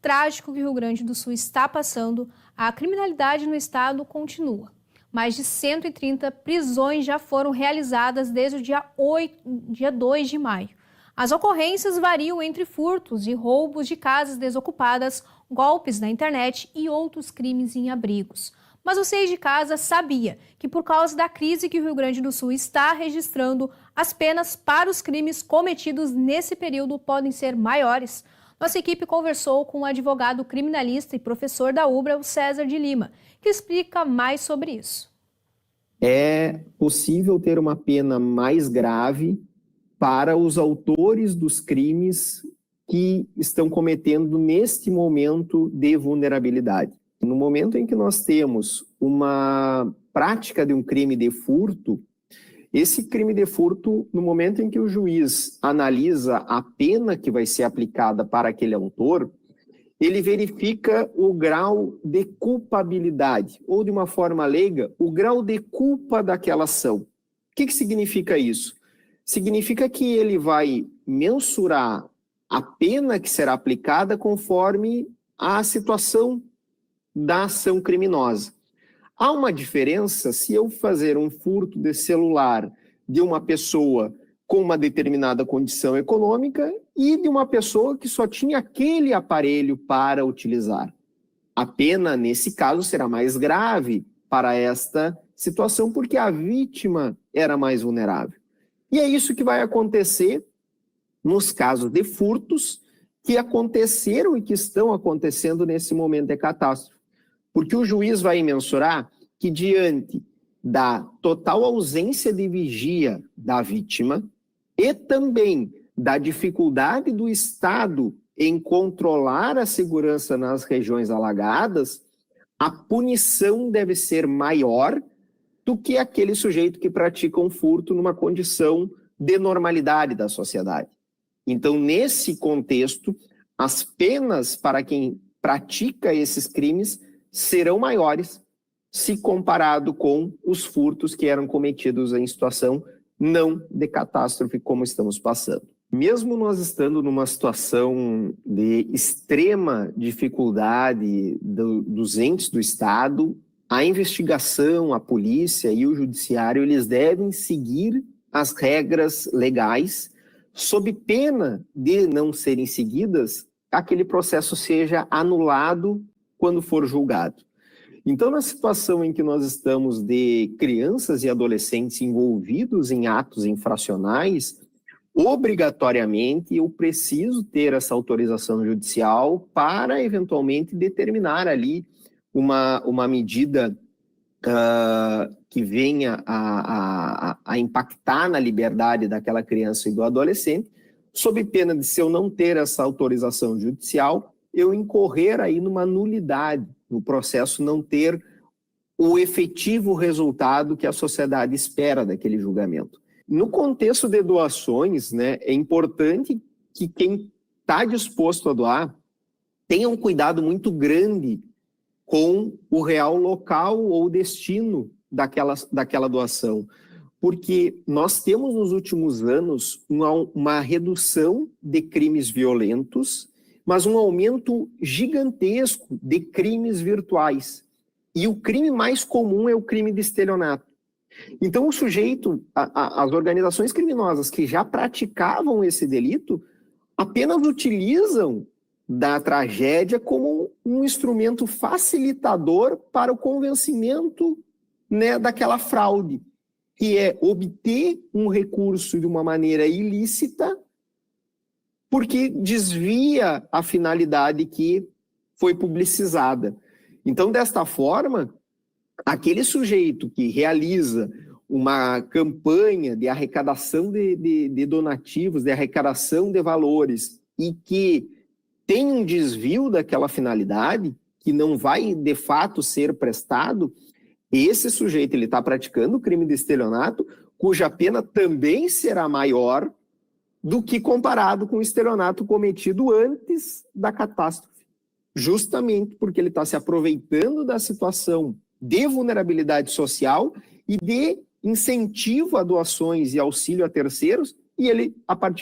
Trágico que o Rio Grande do Sul está passando, a criminalidade no estado continua. Mais de 130 prisões já foram realizadas desde o dia 2 de maio. As ocorrências variam entre furtos e roubos de casas desocupadas, golpes na internet e outros crimes em abrigos. Mas o Seis de Casa sabia que, por causa da crise que o Rio Grande do Sul está registrando, as penas para os crimes cometidos nesse período podem ser maiores. Nossa equipe conversou com o advogado criminalista e professor da UBRA, o César de Lima, que explica mais sobre isso. É possível ter uma pena mais grave para os autores dos crimes que estão cometendo neste momento de vulnerabilidade. No momento em que nós temos uma prática de um crime de furto, esse crime de furto, no momento em que o juiz analisa a pena que vai ser aplicada para aquele autor, ele verifica o grau de culpabilidade, ou de uma forma leiga, o grau de culpa daquela ação. O que significa isso? Significa que ele vai mensurar a pena que será aplicada conforme a situação da ação criminosa. Há uma diferença se eu fazer um furto de celular de uma pessoa com uma determinada condição econômica e de uma pessoa que só tinha aquele aparelho para utilizar. A pena, nesse caso, será mais grave para esta situação porque a vítima era mais vulnerável. E é isso que vai acontecer nos casos de furtos que aconteceram e que estão acontecendo nesse momento de catástrofe. Porque o juiz vai mensurar que, diante da total ausência de vigia da vítima e também da dificuldade do Estado em controlar a segurança nas regiões alagadas, a punição deve ser maior do que aquele sujeito que pratica um furto numa condição de normalidade da sociedade. Então, nesse contexto, as penas para quem pratica esses crimes serão maiores se comparado com os furtos que eram cometidos em situação não de catástrofe como estamos passando. Mesmo nós estando numa situação de extrema dificuldade dos entes do Estado, a investigação, a polícia e o judiciário, eles devem seguir as regras legais, sob pena de não serem seguidas, aquele processo seja anulado quando for julgado. Então, na situação em que nós estamos de crianças e adolescentes envolvidos em atos infracionais, obrigatoriamente eu preciso ter essa autorização judicial para, eventualmente, determinar ali uma medida que venha a impactar na liberdade daquela criança e do adolescente, sob pena de, se eu não ter essa autorização judicial, eu incorrer aí numa nulidade, no processo não ter o efetivo resultado que a sociedade espera daquele julgamento. No contexto de doações, né, é importante que quem está disposto a doar tenha um cuidado muito grande com o real local ou destino daquela doação, porque nós temos nos últimos anos uma redução de crimes violentos, mas um aumento gigantesco de crimes virtuais. E o crime mais comum é o crime de estelionato. Então o sujeito, as organizações criminosas que já praticavam esse delito, apenas utilizam da tragédia como um instrumento facilitador para o convencimento, né, daquela fraude, que é obter um recurso de uma maneira ilícita, porque desvia a finalidade que foi publicizada. Então, desta forma, aquele sujeito que realiza uma campanha de arrecadação de donativos, de arrecadação de valores, e que tem um desvio daquela finalidade, que não vai, de fato, ser prestado, esse sujeito está praticando o crime de estelionato, cuja pena também será maior do que comparado com o estelionato cometido antes da catástrofe. Justamente porque ele está se aproveitando da situação de vulnerabilidade social e de incentivo a doações e auxílio a terceiros, e ele, a partir